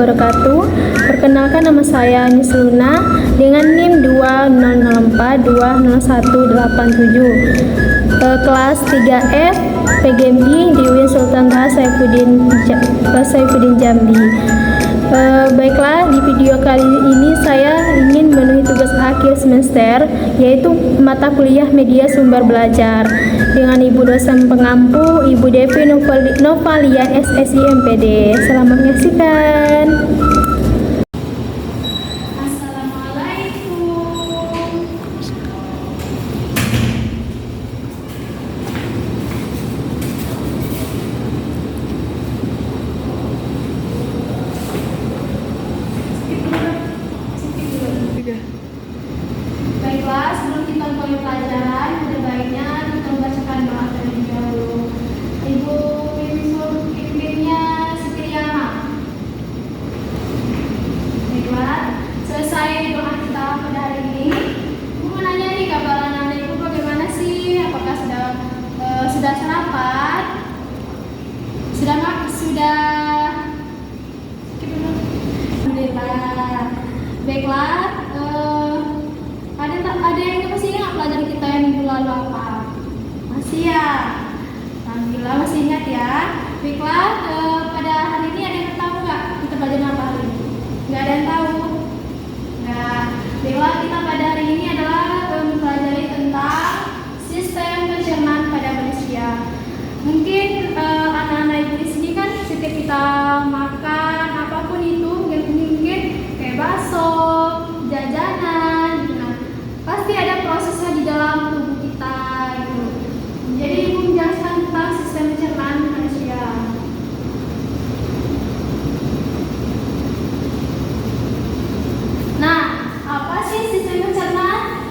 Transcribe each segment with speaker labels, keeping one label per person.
Speaker 1: wabarakatuh. Perkenalkan, nama saya Nis Luna dengan NIM 2004200187, kelas 3F PGMI di UIN Sultan Taha Saifuddin Jambi. Baiklah, di video kali ini saya ingin memenuhi tugas akhir semester, yaitu mata kuliah media sumber belajar dengan Ibu dosen pengampu, Ibu Devi Novalian SSI MPD. Selamat menyaksikan.
Speaker 2: Baiklah, sebelum kita mulai pelajaran, ada baiknya kita membacakan doa terlebih dahulu. Ibu pimpinnya Sipiriana. Baiklah, selesai doa kita pada hari ini. Ibu mau nanya nih, kabar anak-anak ibu bagaimana sih? Apakah sudah sarapan? Sudah? Alhamdulillah. Baiklah. Ada yang masih ingat pelajaran kita yang minggu lalu apa? Masih ya? Alhamdulillah masih ingat ya. Baiklah, pada hari ini ada yang tahu nggak kita pelajaran apa hari ini? Nggak ada yang tahu? Nggak. Baiklah, kita pada hari ini adalah mempelajari tentang sistem pencernaan pada manusia. Mungkin anak-anak ibu di sini kan setiap kita makan apapun itu, mungkin kayak bakso, jajanan, pasti ada prosesnya di dalam tubuh kita gitu. Jadi ibu menjelaskan tentang sistem pencernaan manusia. Nah, apa sih sistem pencernaan?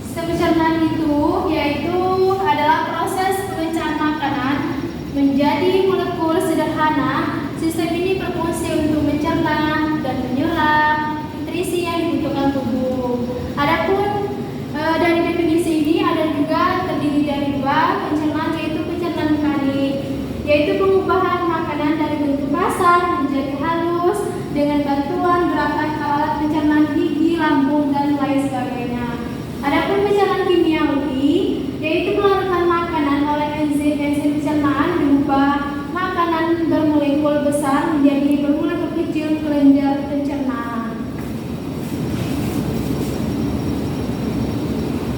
Speaker 2: Sistem pencernaan itu yaitu adalah proses pemecahan makanan menjadi molekul sederhana. Sistem ini berfungsi untuk mencerna dan menyerap nutrisi yang dibutuhkan tubuh. Adapun dari definisi ini ada juga terdiri dari dua pencernaan, yaitu pencernaan mekanik, yaitu pengubahan makanan dari bentuk basah menjadi halus dengan bantuan gerakan alat pencernaan gigi, lambung, dan lain sebagainya. Adapun pencernaan kimiawi, yaitu pelarutan makanan oleh enzim pencernaan mengubah makanan bermolekul besar menjadi bermolekul kecil kelenjar pencernaan.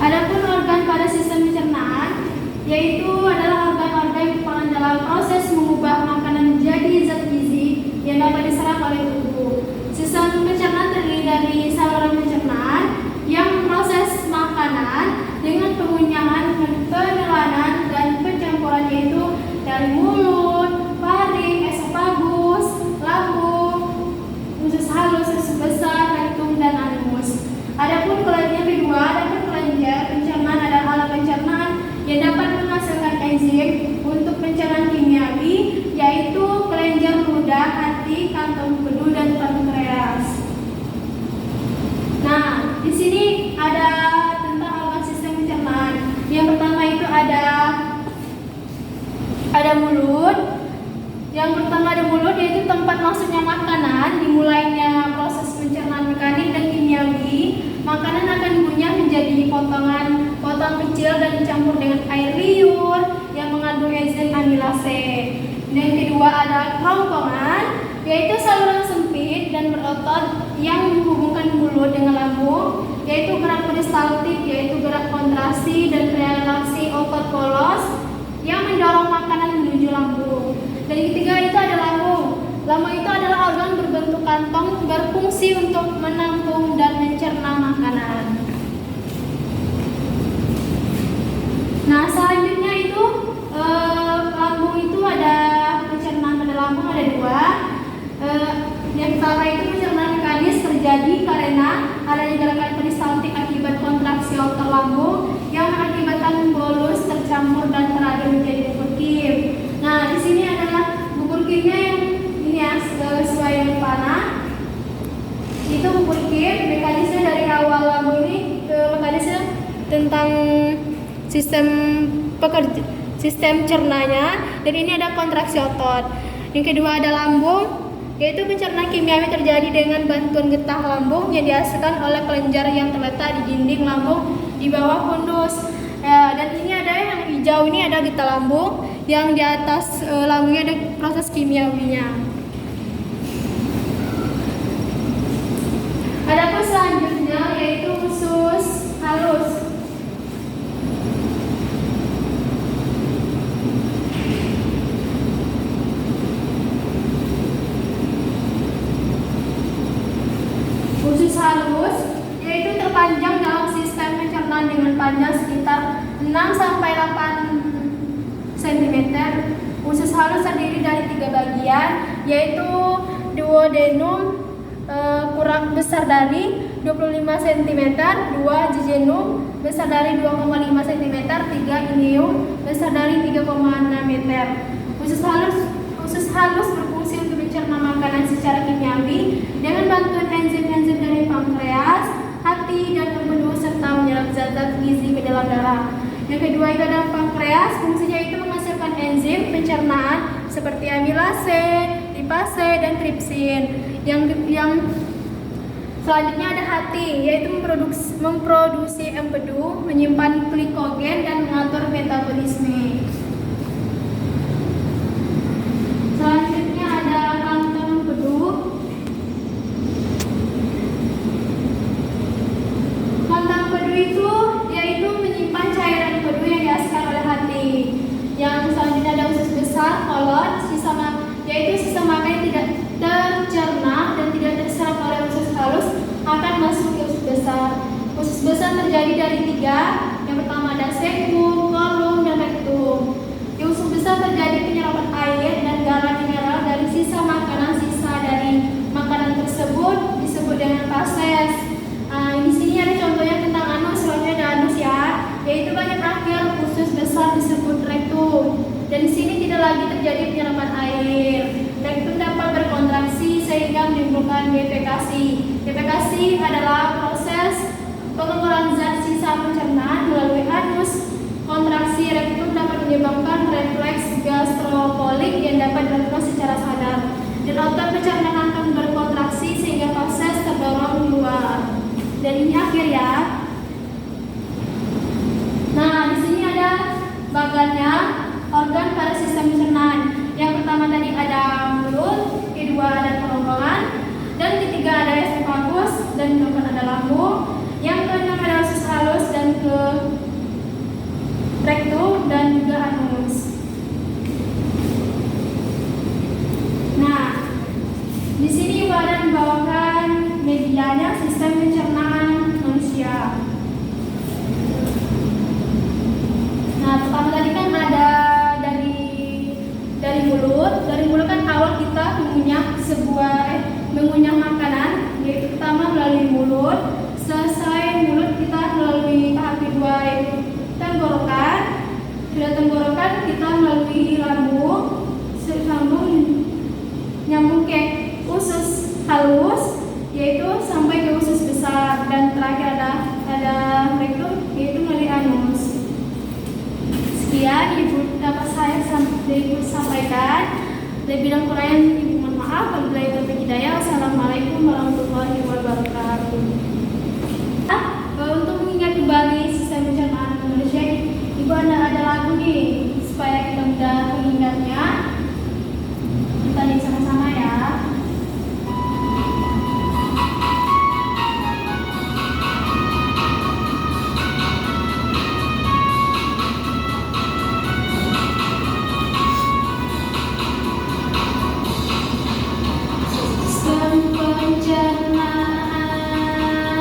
Speaker 2: Adapun organ pada sistem pencernaan, yaitu adalah organ-organ yang berperan dalam proses mengubah makanan menjadi zat gizi yang dapat diserap oleh tubuh. Sistem pencernaan terdiri dari saluran pencernaan yang memproses makanan dengan pengunyah, penelan, dan pencampuran, yaitu dari mulut, faring, esofagus, lambung, usus halus, usus besar, rektum, dan anus. Adapun yang kedua, adapun kelenjar pencernaan adalah alat pencernaan yang dapat menghasilkan enzim untuk pencernaan kimiawi, yaitu kelenjar ludah, hati, kantong empedu, dan pankreas. Nah, di sini ada tentang organ sistem pencernaan. Yang pertama itu ada mulut. Yang pertama ada mulut, yaitu tempat masuknya makanan, dimulainya proses pencernaan mekanik dan kimiawi. Makanan akan dikunyah menjadi potong kecil dan dicampur dengan air liur yang mengandung enzim amilase. Yang kedua ada kerongkongan, yaitu saluran sempit dan berotot yang menghubungkan mulut dengan lambung, yaitu gerak peristaltik, yaitu gerak kontraksi dan relaksi otot polos yang mendorong makanan menuju lambung. Dan yang ketiga itu ada lambung. Lambung itu adalah organ berbentuk kantong, berfungsi untuk menampung dan mencerna makanan. Nah, selanjutnya itu lambung itu ada pencernaan pada lambung ada dua. Yang pertama itu pencernaan mekanis terjadi karena adanya gerakan peristaltik akibat kontraksi otot lambung yang mengakibatkan bolus tercampur dan terada menjadi bubur kim. Nah, di sini adalah bubur kimnya yang ini ya, sesuai yang panah. Itu bubur kim, mekanisme dari awal lambung ini ke mekanisme tentang sistem cernanya, dan ini ada kontraksi otot. Yang kedua ada lambung, yaitu pencernaan kimiawi terjadi dengan bantuan getah lambung yang dihasilkan oleh kelenjar yang terletak di dinding lambung di bawah fundus. Dan ini ada yang hijau, ini ada getah lambung, yang di atas lambungnya ada proses kimiawinya. Adapun selanjutnya yaitu usus halus. Usus halus yaitu terpanjang dalam sistem pencernaan dengan panjang sekitar 6 sampai 8 cm. Usus halus terdiri dari 3 bagian, yaitu duodenum kurang besar dari 25 cm, 2 jejunum besar dari 2,5 cm, 3 ileum besar dari 3,6 meter. Usus halus berfungsi untuk mencerna makanan secara kimiawi dengan bantuan enzim-enzim dari pankreas, hati, dan empedu serta menyerap zat-zat gizi ke dalam darah. Yang kedua itu adalah pankreas, fungsinya itu menghasilkan enzim pencernaan seperti amilase, lipase, dan tripsin. Yang selanjutnya ada hati, yaitu memproduksi empedu, menyimpan glikogen, dan mengatur metabolisme. Selanjutnya ada kantong empedu. Kantong empedu itu yaitu menyimpan cairan empedu yang dihasilkan oleh hati. Yang selanjutnya ada usus besar, kolon, yaitu sisa makanan yang tidak tercerna dan tidak terserap oleh usus halus akan masuk ke usus besar. Usus besar terdiri dari 3. Yang pertama ada sektum, kolum, dan rektum. Di usus besar terjadi penyerapan air dan garam mineral dari sisa dari makanan tersebut disebut dengan fases. Di sini ada contohnya tentang anus, selanjutnya ada anus ya, yaitu banyak berakhir usus besar disebut rektum. Dan di sini tidak lagi terjadi penyerapan air. Rektum dapat berkontraksi sehingga menimbulkan defekasi. Defekasi adalah proses pengeluaran zat sisa pencernaan melalui anus. Kontraksi rektum dapat menyebabkan refleks gastrokolik yang dapat dilakukan secara sadar. Dan otot pencernaan akan berkontraksi sehingga proses terdorong keluar. Dan ini akhir ya. Nah, di sini ada bagannya organ pada sistem pencernaan. Yang pertama tadi ada mulut, kedua ada kerongkongan, dan ketiga ada esophagus, dan keempat ada lambung. Yang keenam ada usus halus dan ke rektum dan juga anus. Nah, di sini badan membawakan medianya sistem pencernaan manusia. Nah, pertama tadi kan ada dari mulut. Dari mulut kan awal kita mengunyah makanan, yaitu pertama melalui mulut. Selesai mulut kita melalui tahap kedua yaitu tenggorokan. Sudah tenggorokan kita melalui lambung, nyambung ke usus halus, yaitu sampai ke usus besar, dan terakhir ada rektum, yaitu melalui anus. Sekian Ibu dapat saya sampaikan. Lebih dan kurang Ibu mohon maaf. Wabillahi taufiq hidayah. Wassalamualaikum warahmatullahi wabarakatuh. Untuk mengingat kembali sistem pencernaan manusia, Ibu ada lagu nih supaya kita mudah mengingatnya. Kita lihat sama-sama ya. Pencernaan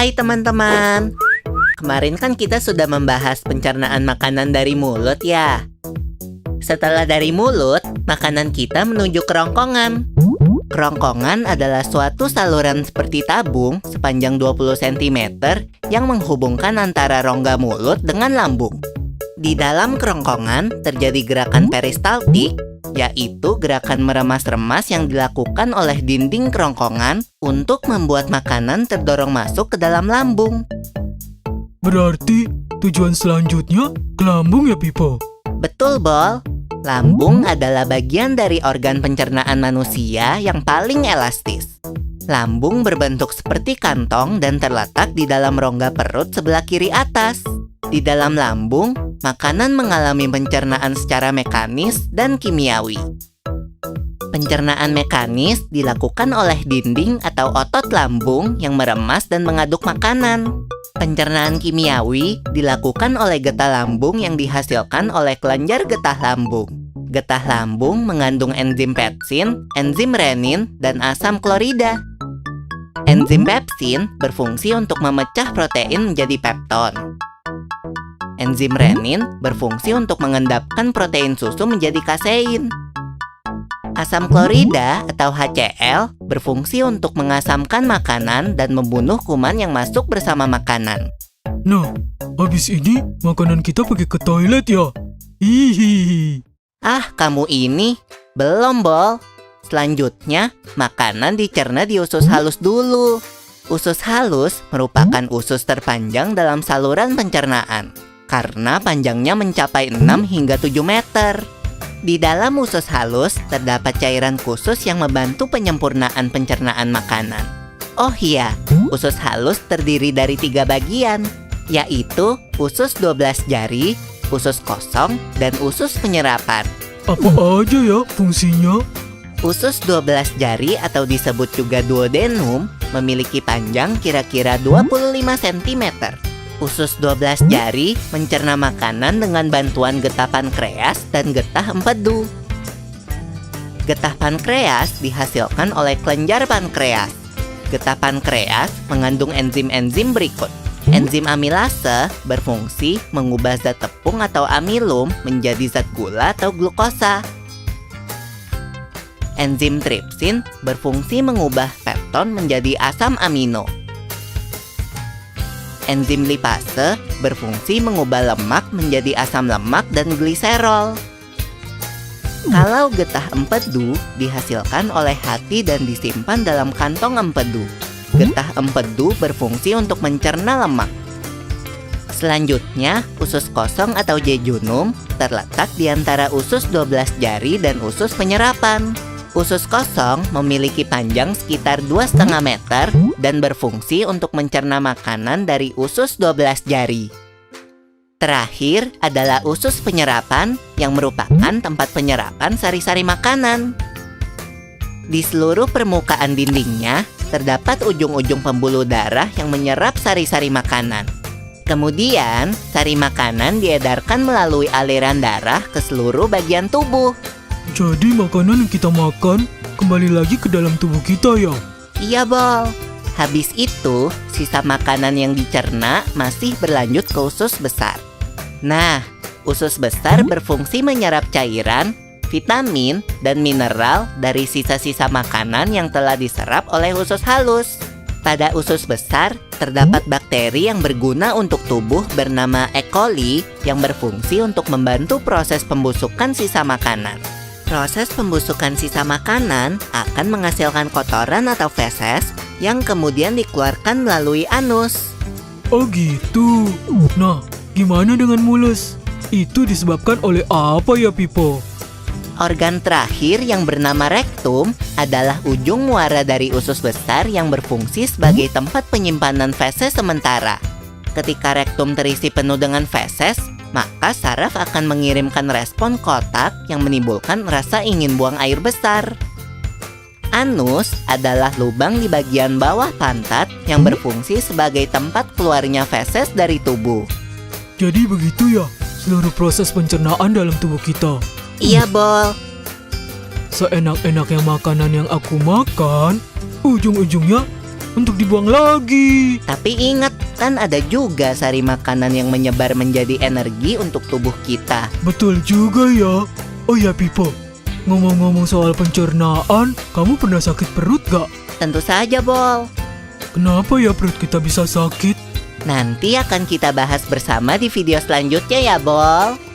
Speaker 3: Hai teman-teman. Kemarin kan kita sudah membahas pencernaan makanan dari mulut ya. Setelah dari mulut, makanan kita menuju kerongkongan. Kerongkongan adalah suatu saluran seperti tabung sepanjang 20 cm yang menghubungkan antara rongga mulut dengan lambung. Di dalam kerongkongan terjadi gerakan peristaltik, yaitu gerakan meremas-remas yang dilakukan oleh dinding kerongkongan untuk membuat makanan terdorong masuk ke dalam lambung.
Speaker 4: Berarti tujuan selanjutnya ke lambung ya, Pipo?
Speaker 3: Betul, Bol. Lambung adalah bagian dari organ pencernaan manusia yang paling elastis. Lambung berbentuk seperti kantong dan terletak di dalam rongga perut sebelah kiri atas. Di dalam lambung, makanan mengalami pencernaan secara mekanis dan kimiawi. Pencernaan mekanis dilakukan oleh dinding atau otot lambung yang meremas dan mengaduk makanan. Pencernaan kimiawi dilakukan oleh getah lambung yang dihasilkan oleh kelenjar getah lambung. Getah lambung mengandung enzim pepsin, enzim renin, dan asam klorida. Enzim pepsin berfungsi untuk memecah protein menjadi pepton. Enzim renin berfungsi untuk mengendapkan protein susu menjadi kasein. Asam klorida atau HCl berfungsi untuk mengasamkan makanan dan membunuh kuman yang masuk bersama makanan.
Speaker 4: Nah, habis ini makanan kita pergi ke toilet ya? Hihihi.
Speaker 3: Ah, kamu ini belum, Bol. Selanjutnya, makanan dicerna di usus halus dulu. Usus halus merupakan usus terpanjang dalam saluran pencernaan karena panjangnya mencapai 6 hingga 7 meter. Di dalam usus halus terdapat cairan khusus yang membantu penyempurnaan pencernaan makanan. Oh iya, usus halus terdiri dari 3 bagian, yaitu usus 12 jari, usus kosong, dan usus penyerapan.
Speaker 4: Apa aja ya fungsinya?
Speaker 3: Usus 12 jari atau disebut juga duodenum memiliki panjang kira-kira 25 cm. Usus 12 jari mencerna makanan dengan bantuan getah pankreas dan getah empedu. Getah pankreas dihasilkan oleh kelenjar pankreas. Getah pankreas mengandung enzim-enzim berikut. Enzim amilase berfungsi mengubah zat tepung atau amilum menjadi zat gula atau glukosa. Enzim tripsin berfungsi mengubah pepton menjadi asam amino. Enzim lipase berfungsi mengubah lemak menjadi asam lemak dan gliserol. Kalau getah empedu dihasilkan oleh hati dan disimpan dalam kantong empedu. Getah empedu berfungsi untuk mencerna lemak. Selanjutnya, usus kosong atau jejunum terletak di antara usus 12 jari dan usus penyerapan. Usus kosong memiliki panjang sekitar 2,5 meter dan berfungsi untuk mencerna makanan dari usus 12 jari. Terakhir adalah usus penyerapan yang merupakan tempat penyerapan sari-sari makanan. Di seluruh permukaan dindingnya terdapat ujung-ujung pembuluh darah yang menyerap sari-sari makanan. Kemudian, sari makanan diedarkan melalui aliran darah ke seluruh bagian tubuh.
Speaker 4: Jadi makanan yang kita makan kembali lagi ke dalam tubuh kita ya?
Speaker 3: Iya, Bol. Habis itu, sisa makanan yang dicerna masih berlanjut ke usus besar. Nah, usus besar berfungsi menyerap cairan, vitamin, dan mineral dari sisa-sisa makanan yang telah diserap oleh usus halus. Pada usus besar, terdapat bakteri yang berguna untuk tubuh bernama E. coli yang berfungsi untuk membantu proses pembusukan sisa makanan. Proses pembusukan sisa makanan akan menghasilkan kotoran atau feses yang kemudian dikeluarkan melalui anus.
Speaker 4: Oh gitu. Nah, gimana dengan mulus? Itu disebabkan oleh apa ya, Pipo?
Speaker 3: Organ terakhir yang bernama rektum adalah ujung muara dari usus besar yang berfungsi sebagai tempat penyimpanan feses sementara. Ketika rektum terisi penuh dengan feses, maka saraf akan mengirimkan respon kotak yang menimbulkan rasa ingin buang air besar. Anus adalah lubang di bagian bawah pantat yang berfungsi sebagai tempat keluarnya feses dari tubuh.
Speaker 4: Jadi begitu ya, seluruh proses pencernaan dalam tubuh kita.
Speaker 3: Iya, Bol.
Speaker 4: Seenak-enaknya makanan yang aku makan, ujung-ujungnya untuk dibuang lagi.
Speaker 3: Tapi ingat, kan ada juga sari makanan yang menyebar menjadi energi untuk tubuh kita.
Speaker 4: Betul juga ya. Oh ya Pipo, ngomong-ngomong soal pencernaan, kamu pernah sakit perut gak?
Speaker 3: Tentu saja, Bol.
Speaker 4: Kenapa ya perut kita bisa sakit?
Speaker 3: Nanti akan kita bahas bersama di video selanjutnya ya, Bol.